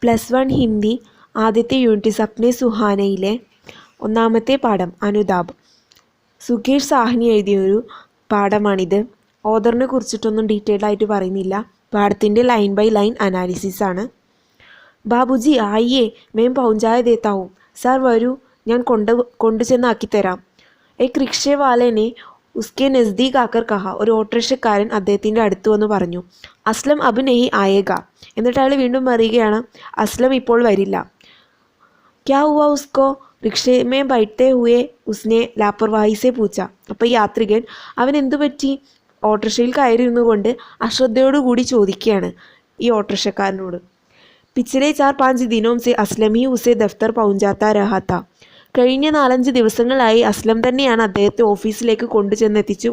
+1 ഹിന്ദി ആദ്യത്തെ യൂണിറ്റ് സപ്നെ സുഹാനയിലെ ഒന്നാമത്തെ പാഠം അനുതാപ്. സുകേഷ് സാഹ്നി എഴുതിയൊരു പാഠമാണിത്. ഓഥറിനെ കുറിച്ചിട്ടൊന്നും ഡീറ്റെയിൽഡ് ആയിട്ട് പറയുന്നില്ല. പാഠത്തിൻ്റെ ലൈൻ ബൈ ലൈൻ അനാലിസിസ് ആണ്. ബാബുജി ആയിയേ മേം പൗഞ്ചായ ദേത്താവും. സാർ വരൂ, ഞാൻ കൊണ്ടുചെന്നാക്കിത്തരാം. എക് റിക്ഷേ വാലേനെ ഉസ്കെ നസ്ദീക് ആക്കർ കഹ. ഒരു ഓട്ടോറിക്ഷക്കാരൻ അദ്ദേഹത്തിൻ്റെ അടുത്ത് വന്ന് പറഞ്ഞു. അസ്ലം അബ് നെഹി ആയേഗ. എന്നിട്ട് അയാൾ വീണ്ടും പറയുകയാണ്, അസ്ലം ഇപ്പോൾ വരില്ല. ക്യാ ഹുവാ ഉസ്കോ? റിക്ഷേ മേ ബൈഠത്തെ ഹുവേ ഉസ്നെ ലാപ്പർവാഹി സെ പൂച്ച. അപ്പോൾ ഈ യാത്രികൻ അവൻ എന്തു പറ്റി? ഓട്ടോറിക്ഷയിൽ കയറിയിരുന്നു കൊണ്ട് അശ്രദ്ധയോടുകൂടി ചോദിക്കുകയാണ് ഈ ഓട്ടോറിക്ഷക്കാരനോട്. പിछले 4-5 ദിനോം സെ അസ്ലം ഹി ഉസെ ദഫ്തർ പൗഞ്ചാത്ത രഹാ താ. കഴിഞ്ഞ 4-5 ദിവസങ്ങളായി അസ്ലം തന്നെയാണ് അദ്ദേഹത്തെ ഓഫീസിലേക്ക് കൊണ്ടുചെന്നെത്തിച്ച്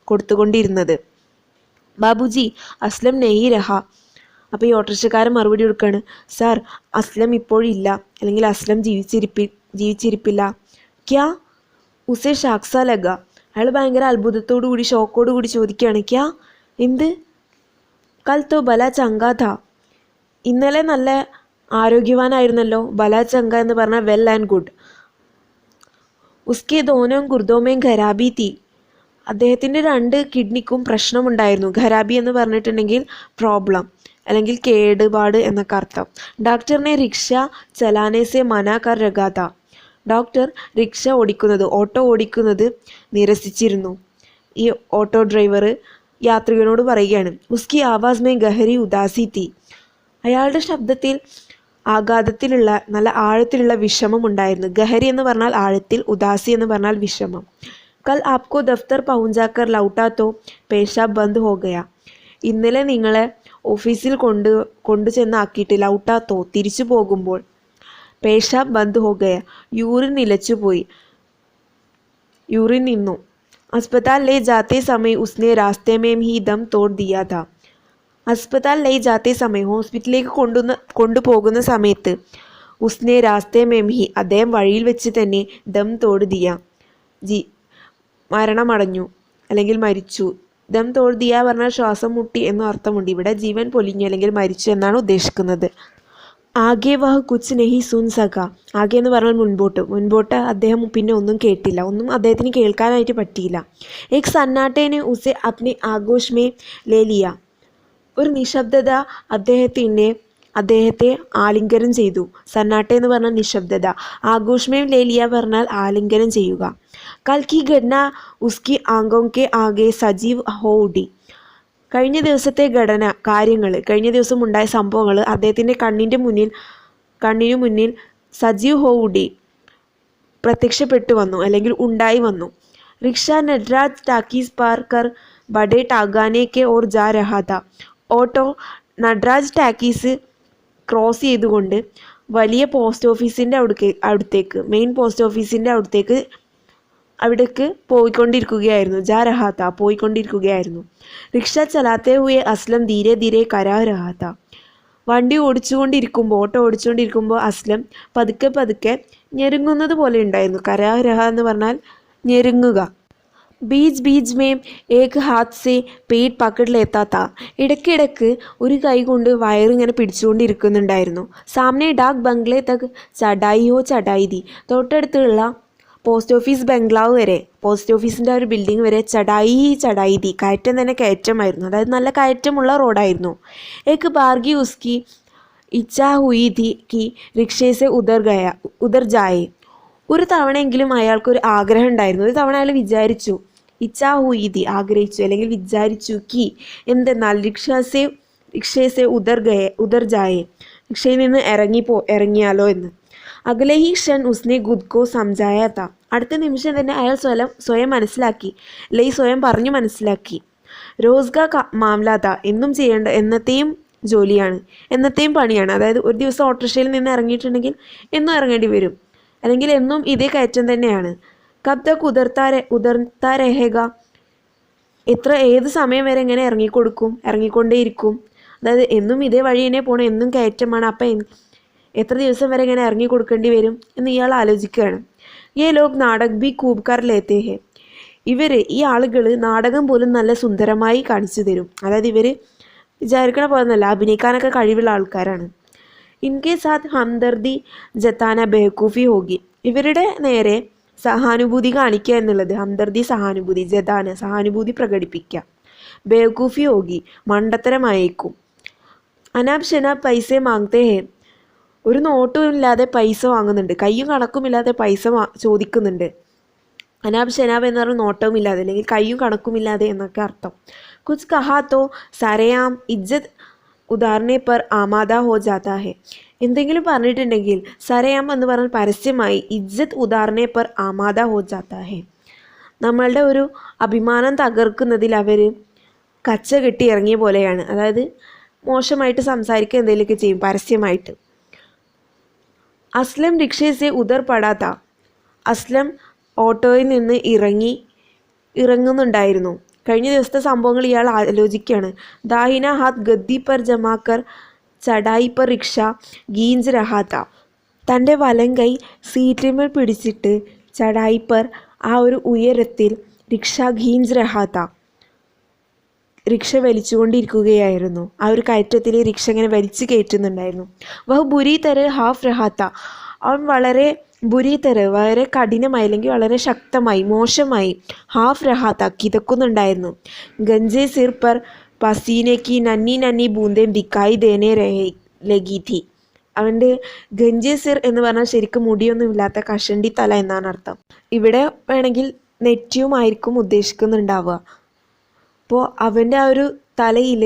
കൊടുത്തുകൊണ്ടിരുന്നത്. ബാബുജി അസ്ലം നെഹി രഹ. അപ്പോൾ ഈ ഓട്ടോറിക്ഷക്കാരൻ മറുപടി കൊടുക്കുകയാണ്, സാർ അസ്ലം ഇപ്പോഴില്ല, അല്ലെങ്കിൽ അസ്ലം ജീവിച്ചിരിപ്പില്ല. ക്യാ? ഉസെ ഷാക്സ ലഗ. അയാൾ ഭയങ്കര അത്ഭുതത്തോടു കൂടി ഷോക്കോടു കൂടി ചോദിക്കുകയാണ്, ക്യാ? എന്ത്? കൽ തോ ബല ചങ്കാ ഥാ. ഇന്നലെ നല്ല ആരോഗ്യവാനായിരുന്നല്ലോ. ബല ചങ്ക എന്ന് പറഞ്ഞാൽ വെൽ ആൻഡ് ഗുഡ്. ഉസ്കെ ദോനോ ഗുർദോമേം ഖരാബി തീ. അദ്ദേഹത്തിൻ്റെ 2 കിഡ്നിക്കും പ്രശ്നമുണ്ടായിരുന്നു. ഖരാബി എന്ന് പറഞ്ഞിട്ടുണ്ടെങ്കിൽ പ്രോബ്ലം അല്ലെങ്കിൽ കേടുപാട് എന്നൊക്കെ അർത്ഥം. ഡോക്ടറിനെ റിക്ഷ ചലാനേസെ മനാ കർ രഖാ താ. ഡോക്ടർ റിക്ഷ ഓട്ടോ ഓടിക്കുന്നത് നിരസിച്ചിരുന്നു. ഈ ഓട്ടോ ഡ്രൈവർ യാത്രികനോട് പറയുകയാണ്, ഉസ്കി ആവാസ് മേ ഗഹരി ഉദാസി തീ. അയാളുടെ ശബ്ദത്തിൽ ആഘാതത്തിലുള്ള നല്ല ആഴത്തിലുള്ള വിഷമം ഉണ്ടായിരുന്നു. ഗഹരി എന്ന് പറഞ്ഞാൽ ആഴത്തിൽ, ഉദാസി എന്ന് പറഞ്ഞാൽ വിഷമം. കൽ ആപ്കോ ദഫ്തർ പൗഞ്ചാക്കർ ലൗട്ടാ തോ പേശാബ് ബന്ദ് ഹോ ഗയാ. ഇന്നലെ നിങ്ങളെ ഓഫീസിൽ കൊണ്ടുചെന്നാക്കിയിട്ട് ലൗട്ടാ തോ തിരിച്ചു പോകുമ്പോൾ പേശാബ് ബന്ദ് ഹോ ഗയാ യൂറിൻ നിലച്ചുപോയി, യൂറിൻ നിന്നു. അസ്പതാൽ ലേ ജാത്തെ സമയം ഉസ്നെ രാസ്തേ മേം ഹി ദം തോട് ദിയാ ഥാ. അസ്പതാൽ ലേ ജാത്തെ സമയം ഹോസ്പിറ്റലിലേക്ക് കൊണ്ടുപോകുന്ന സമയത്ത് ഉസ്നെ രാസ്തേ മേം ഹി അദ്ദേഹം വഴിയിൽ വെച്ച് തന്നെ ദം തോട് ദിയ മരണമടഞ്ഞു അല്ലെങ്കിൽ മരിച്ചു. ദം തോട് ദിയ പറഞ്ഞാൽ ശ്വാസം മുട്ടി എന്നും അർത്ഥമുണ്ട്. ഇവിടെ ജീവൻ പൊലിഞ്ഞു അല്ലെങ്കിൽ മരിച്ചു എന്നാണ് ഉദ്ദേശിക്കുന്നത്. ആകെ വഹ് കുച്ച് നെഹി സുൻ സക. ആകെ എന്ന് പറഞ്ഞാൽ മുൻപോട്ട് അദ്ദേഹം പിന്നെ ഒന്നും കേട്ടില്ല, ഒന്നും അദ്ദേഹത്തിന് കേൾക്കാനായിട്ട് പറ്റിയില്ല. ഏക് സന്നാട്ടേനെ ഉസെ അപ്നെ ആഘോഷ് മേ ലേ ലിയ. ഒരു നിശബ്ദത അദ്ദേഹത്തെ ആലിംഗനം ചെയ്തു. സന്നാട്ടെ എന്ന് പറഞ്ഞാൽ നിശബ്ദത, ആഘോഷ്മേം ലേലിയ പറഞ്ഞാൽ ആലിംഗനം ചെയ്യുക. കൽ കി ഘടന ഉസ്കി ആങ്കോം കെ ആകെ സജീവ് ഹോ ഉടി. കഴിഞ്ഞ ദിവസത്തെ കഴിഞ്ഞ ദിവസം ഉണ്ടായ സംഭവങ്ങൾ അദ്ദേഹത്തിൻ്റെ കണ്ണിനു മുന്നിൽ സജീവ് ഹോ ഉടി പ്രത്യക്ഷപ്പെട്ടു വന്നു അല്ലെങ്കിൽ ഉണ്ടായി വന്നു. റിക്ഷ നട്രാജ് ടാക്കീസ് പാർ കർ ബഡേ ടാഗാനെ കെ ഓർ ജാ രഹാ താ. ഓട്ടോ നട്രാജ് ടാക്കീസ് ക്രോസ് ചെയ്തുകൊണ്ട് വലിയ പോസ്റ്റ് ഓഫീസിൻ്റെ മെയിൻ പോസ്റ്റ് ഓഫീസിൻ്റെ അവിടേക്ക് പോയിക്കൊണ്ടിരിക്കുകയായിരുന്നു. ജാ രഹാത്ത പോയിക്കൊണ്ടിരിക്കുകയായിരുന്നു. റിക്ഷ ചലാത്തെ ഹുയെ അസ്ലം ധീരെ ധീരെ കരാ രഹാത്ത. ഓട്ടോ ഓടിച്ചുകൊണ്ടിരിക്കുമ്പോൾ അസ്ലം പതുക്കെ പതുക്കെ ഞെരുങ്ങുന്നത് പോലെ ഉണ്ടായിരുന്നു. കരാ രഹ എന്ന് പറഞ്ഞാൽ ഞെരുങ്ങുക. ബീച്ച് ബീച്ച് മേം ഏക് ഹാത്ത് സെ പേറ്റ് പക്കട് ലേത്താ താ. ഇടയ്ക്കിടയ്ക്ക് ഒരു കൈ കൊണ്ട് വയറിങ്ങനെ പിടിച്ചുകൊണ്ടിരിക്കുന്നുണ്ടായിരുന്നു. സാമനെ ഡാക് ബംഗ്ലേ തക് ചടായി ഹോ ചടായി ദി. തൊട്ടടുത്തുള്ള പോസ്റ്റ് ഓഫീസ് ബംഗ്ലാവ് വരെ, പോസ്റ്റ് ഓഫീസിൻ്റെ ഒരു ബിൽഡിംഗ് വരെ ചടായി ദി, കയറ്റം തന്നെ കയറ്റമായിരുന്നു. അതായത് നല്ല കയറ്റമുള്ള റോഡായിരുന്നു. ഏക് ബാർഗി ഉസ്കി ഇച്ഛാ ഹുയി തി കി റിക്ഷേസെ ഉദർ ജായേ. ഒരു തവണയെങ്കിലും അയാൾക്കൊരു ആഗ്രഹം ഉണ്ടായിരുന്നു. ഒരു തവണ അയാൾ വിചാരിച്ചു, ഇച്ഛാ ഹുയിതി ആഗ്രഹിച്ചു അല്ലെങ്കിൽ വിചാരിച്ചു, കി എന്തെന്നാൽ റിക്ഷേസെ ഉദർ ജായേ റിക്ഷയിൽ നിന്ന് ഇറങ്ങിയാലോ എന്ന്. അഗലെ ഹി ക്ഷൺ ഉസ്നെ ഖുദ് കോ സംജായ താ. അടുത്ത നിമിഷം തന്നെ അയാൾ സ്വയം മനസ്സിലാക്കി, അല്ലെങ്കിൽ സ്വയം പറഞ്ഞു മനസ്സിലാക്കി. റോസ്ഗാ മാംല താ. എന്നും ചെയ്യേണ്ട എന്നത്തെയും ജോലിയാണ്, എന്നത്തെയും പണിയാണ്. അതായത് ഒരു ദിവസം ഓട്ടോറിക്ഷയിൽ നിന്ന് ഇറങ്ങിയിട്ടുണ്ടെങ്കിൽ എന്നും ഇറങ്ങേണ്ടി വരും, അല്ലെങ്കിൽ എന്നും ഇതേ കയറ്റം തന്നെയാണ്. കബ് തക് ഉദർത്താ രഹേഗ. ഏത് സമയം വരെ ഇങ്ങനെ ഇറങ്ങിക്കൊണ്ടേയിരിക്കും. അതായത് എന്നും ഇതേ വഴി തന്നെ പോകണം, എന്നും കയറ്റമാണ്. അപ്പം എത്ര ദിവസം വരെ ഇങ്ങനെ ഇറങ്ങിക്കൊടുക്കേണ്ടി വരും എന്ന് ഇയാൾ ആലോചിക്കുകയാണ്. യേ ലോഗ് നാടക് ബി ഖൂബ് കർ ലേത്തെ ഹെ. ഈ ആളുകൾ നാടകം പോലും നല്ല സുന്ദരമായി കാണിച്ചു തരും. അതായത് ഇവർ വിചാരിക്കണ പോലെ നല്ല അഭിനയിക്കാനൊക്കെ കഴിവുള്ള ആൾക്കാരാണ്. ഇൻകെ സാത്ത് ഹംദർദി ജത്താന ബേവക്കൂഫി ഹോഗി. ഇവരുടെ നേരെ സഹാനുഭൂതി കാണിക്കുക എന്നുള്ളത്, ഹംദർദി സഹാനുഭൂതി, ജതാന സഹാനുഭൂതി പ്രകടിപ്പിക്കുക, ബേവക്കൂഫി ഹോഗി മണ്ടത്തരമായേക്കും. അനാബ് ഷനാബ് പൈസ മാങ്ങത്തെ ഹേ. ഒരു നോട്ടും ഇല്ലാതെ പൈസ വാങ്ങുന്നുണ്ട്, കയ്യും കണക്കുമില്ലാതെ പൈസ ചോദിക്കുന്നുണ്ട്. അനാബ് ഷനാബ് എന്ന് പറഞ്ഞാൽ നോട്ടവും ഇല്ലാതെ അല്ലെങ്കിൽ കയ്യും കണക്കുമില്ലാതെ എന്നൊക്കെ അർത്ഥം. കുച്ച് കഹാ തോ സരയാം ഇജ്ജത്ത് ഉദാഹരണേ പർ ആമാദ ഹോ ജാതാ ഹെ. എന്തെങ്കിലും പറഞ്ഞിട്ടുണ്ടെങ്കിൽ സരയാം എന്ന് പറഞ്ഞാൽ പരസ്യമായി, ഇജ്ജത്ത് ഉദാഹരണേ പർ ആമാദ ഹോ ജാതാ ഹെ നമ്മളുടെ ഒരു അഭിമാനം തകർക്കുന്നതിൽ അവർ കച്ച കെട്ടി ഇറങ്ങിയ പോലെയാണ്. അതായത് മോശമായിട്ട് സംസാരിക്കുക എന്തെങ്കിലുമൊക്കെ ചെയ്യും പരസ്യമായിട്ട്. അസ്ലം റിക്ഷേസെ ഉദർ പടാത്ത. അസ്ലം ഓട്ടോയിൽ നിന്ന് ഇറങ്ങുന്നുണ്ടായിരുന്നു. കഴിഞ്ഞ ദിവസത്തെ സംഭവങ്ങൾ ഇയാൾ ആലോചിക്കുകയാണ്. ദാഹിന ഹാത്ത് ഗദ്ദി പർ ജമാക്കർ ചടായി പർ റിക്ഷ ഗീഞ്ച് രഹാത്ത. തൻ്റെ വലം കൈ സീറ്റിന്മേൽ പിടിച്ചിട്ട് ചടായി പർ ആ ഒരു ഉയരത്തിൽ റിക്ഷ ഗീഞ്ച് രഹാത്ത റിക്ഷ വലിച്ചുകൊണ്ടിരിക്കുകയായിരുന്നു. ആ ഒരു കയറ്റത്തിൽ റിക്ഷ ഇങ്ങനെ വലിച്ചു കയറ്റുന്നുണ്ടായിരുന്നു. വഹ് ബുരി തര ഹാഫ് രഹാത്ത. അവൻ വളരെ വളരെ കഠിനമായി അല്ലെങ്കിൽ വളരെ ശക്തമായി മോശമായി ഹാഫ് രഹാത്ത കിതക്കുന്നുണ്ടായിരുന്നു. ഗഞ്ചെ സിർ പർ പസീനയ്ക്ക് നന്നി നന്നി ബൂന്തേം ദിക്കായി ദേനെ ലഗി ഥി. അവൻ്റെ ഗഞ്ചെ സിർ എന്ന് പറഞ്ഞാൽ ശരിക്കും മുടിയൊന്നും ഇല്ലാത്ത കഷണ്ടി തല എന്നാണ് അർത്ഥം. ഇവിടെ വേണമെങ്കിൽ നെറ്റിയുമായിരിക്കും ഉദ്ദേശിക്കുന്നുണ്ടാവുക. അപ്പോൾ അവൻ്റെ ആ ഒരു തലയിൽ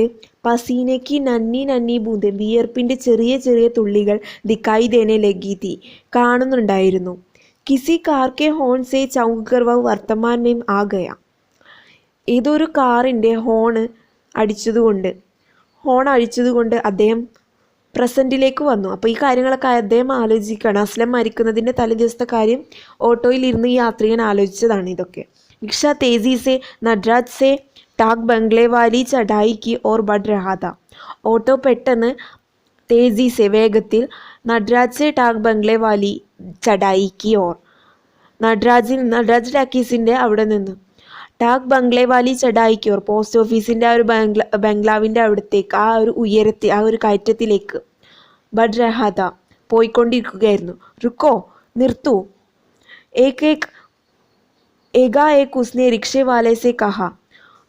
പസീനയ്ക്ക് നന്നി നന്നി ബൂന്തേ വിയർപ്പിൻ്റെ ചെറിയ ചെറിയ തുള്ളികൾ ദിക്കായി ദേനെ ലഗീതി കാണുന്നുണ്ടായിരുന്നു. കിസി കാർക്കെ ഹോൺ സേ ചൗങ്കർവാവ് വർത്തമാൻ മേം ആ ഗയ. ഏതൊരു കാറിൻ്റെ ഹോൺ അടിച്ചതുകൊണ്ട് അദ്ദേഹം പ്രസൻറ്റിലേക്ക് വന്നു. അപ്പോൾ ഈ കാര്യങ്ങളൊക്കെ അദ്ദേഹം ആലോചിക്കുകയാണ്. അസ്ലം മരിക്കുന്നതിൻ്റെ തലേ ദിവസത്തെ കാര്യം ഓട്ടോയിൽ ഇരുന്ന് ഈ യാത്രികൻ ആലോചിച്ചതാണ് ഇതൊക്കെ. റിക്ഷ തേസി സെ നട്രാജ് സെ ടാക് ബംഗ്ലെ വാലി ചടായി കി ഓർ ബഡ് രഹാ താ. ഓട്ടോ പെട്ടെന്ന് തേസി സെ വേഗത്തിൽ നട്രാജ് സെ ടാക് ബംഗ്ലെ വാലി ചടായി കി ഓർ നട്രാജ് ടാക്കീസിൻ്റെ അവിടെ നിന്ന് ടാക് ബംഗ്ലെ വാലി ചടായി കി ഓർ പോസ്റ്റ് ഓഫീസിൻ്റെ ആ ഒരു ബംഗ്ലാവിൻ്റെ അവിടത്തേക്ക് ആ ഒരു ഉയരത്തിൽ ആ ഒരു കയറ്റത്തിലേക്ക് ബഡ് രഹാ താ പോയിക്കൊണ്ടിരിക്കുകയായിരുന്നു. റുക്കോ നിർത്തൂ. ഏക് ഉസ്നെ റിക്ഷേ വാലെ സെ കഹാ.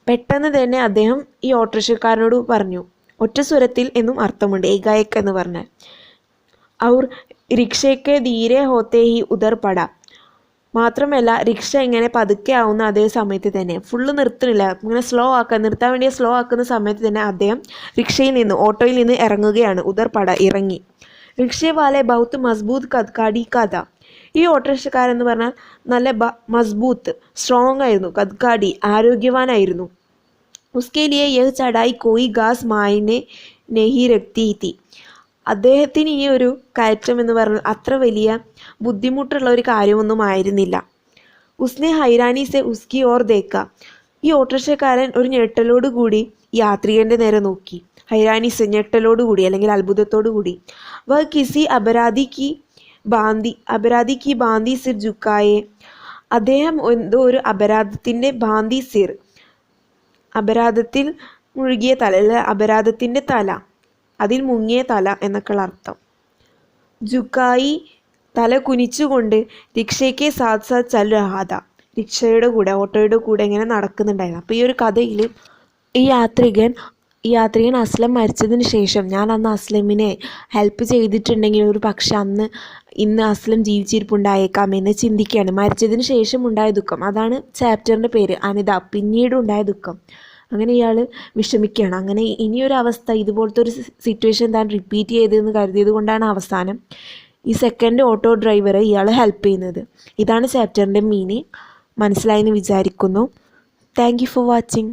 പെട്ടെന്ന് തന്നെ അദ്ദേഹം ഈ ഓട്ടോറിക്ഷക്കാരനോട് പറഞ്ഞു. ഒറ്റ സ്വരത്തിൽ എന്നും അർത്ഥമുണ്ട് ഏകായക് എന്ന് പറഞ്ഞാൽ. ഔർ റിക്ഷയ്ക്ക് ധീരെ ഹോത്തേ ഹി ഉദർ പട. മാത്രമല്ല റിക്ഷ ഇങ്ങനെ പതുക്കെ ആവുന്ന അതേ സമയത്ത് തന്നെ ഫുള്ള് നിർത്തുന്നില്ല, ഇങ്ങനെ നിർത്താൻ വേണ്ടി സ്ലോ ആക്കുന്ന സമയത്ത് തന്നെ അദ്ദേഹം ഓട്ടോയിൽ നിന്ന് ഇറങ്ങുകയാണ്. ഉദർ പട ഇറങ്ങി. റിക്ഷേ വാലെ ബഹുത്ത് മസ്ബൂത്ത് കദ്കാടി കഥ. ഈ ഓട്ടോറിക്ഷക്കാരെന്ന് പറഞ്ഞാൽ നല്ല മസ്ബൂത്ത് സ്ട്രോങ് ആയിരുന്നു, കദ്കാടി ആരോഗ്യവാനായിരുന്നു. ഉസ്കെ ലിയെ യഹ് ചടായി കോയി ഗാസ് മായനെ നെഹി രക്തി തി. അദ്ദേഹത്തിന് ഈ ഒരു കയറ്റം എന്ന് പറഞ്ഞാൽ അത്ര വലിയ ബുദ്ധിമുട്ടുള്ള ഒരു കാര്യമൊന്നും ആയിരുന്നില്ല. ഉസ്നെ ഹൈറാനി സെ ഉസ്കി ഓർ ദേക്ക. ഈ ഓട്ടോറിക്ഷക്കാരൻ ഒരു ഞെട്ടലോടുകൂടി യാത്രികൻ്റെ നേരെ നോക്കി. ഹൈറാനി സെ ഞെട്ടലോടുകൂടി അല്ലെങ്കിൽ അത്ഭുതത്തോടുകൂടി. വ കിസി അപരാധി കി ബാന്തി സിർ ജുക്കായെ. അദ്ദേഹം എന്തോ ഒരു അപരാധത്തിൻ്റെ ബാന്തി സിർ അപരാധത്തിൽ മുഴുകിയ തല അല്ലെ അപരാധത്തിൻ്റെ തല, അതിൽ മുങ്ങിയ തല എന്നൊക്കെയുള്ള അർത്ഥം. ജുക്കായി തല കുനിച്ചുകൊണ്ട് റിക്ഷയ്ക്ക് സാത്ത് സാത്ത് ചൽ രഹാത. റിക്ഷയുടെ കൂടെ ഓട്ടോയുടെ കൂടെ ഇങ്ങനെ നടക്കുന്നുണ്ടായിരുന്നു. അപ്പോൾ ഈ ഒരു കഥയിൽ ഈ യാത്രികൻ അസ്ലം മരിച്ചതിന് ശേഷം ഞാൻ അന്ന് അസ്ലമിനെ ഹെൽപ്പ് ചെയ്തിട്ടുണ്ടെങ്കിൽ ഒരു പക്ഷെ ഇന്ന് അസ്ലം ജീവിച്ചിരിപ്പുണ്ടായേക്കാം എന്ന് ചിന്തിക്കുകയാണ്. മരിച്ചതിന് ശേഷം ഉണ്ടായ ദുഃഖം, അതാണ് ചാപ്റ്ററിൻ്റെ പേര്, അനിത, പിന്നീട് ഉണ്ടായ ദുഃഖം. അങ്ങനെ ഇയാൾ വിഷമിക്കുകയാണ്. അങ്ങനെ ഇനിയൊരു അവസ്ഥ ഇതുപോലത്തെ ഒരു സിറ്റുവേഷൻ താൻ റിപ്പീറ്റ് ചെയ്തതെന്ന് കരുതിയത് കൊണ്ടാണ് അവസാനം ഈ സെക്കൻഡ് ഓട്ടോ ഡ്രൈവറെ ഇയാൾ ഹെൽപ്പ് ചെയ്യുന്നത്. ഇതാണ് ചാപ്റ്ററിൻ്റെ മീനിങ്. മനസ്സിലായെന്ന് വിചാരിക്കുന്നു. Thank you for watching.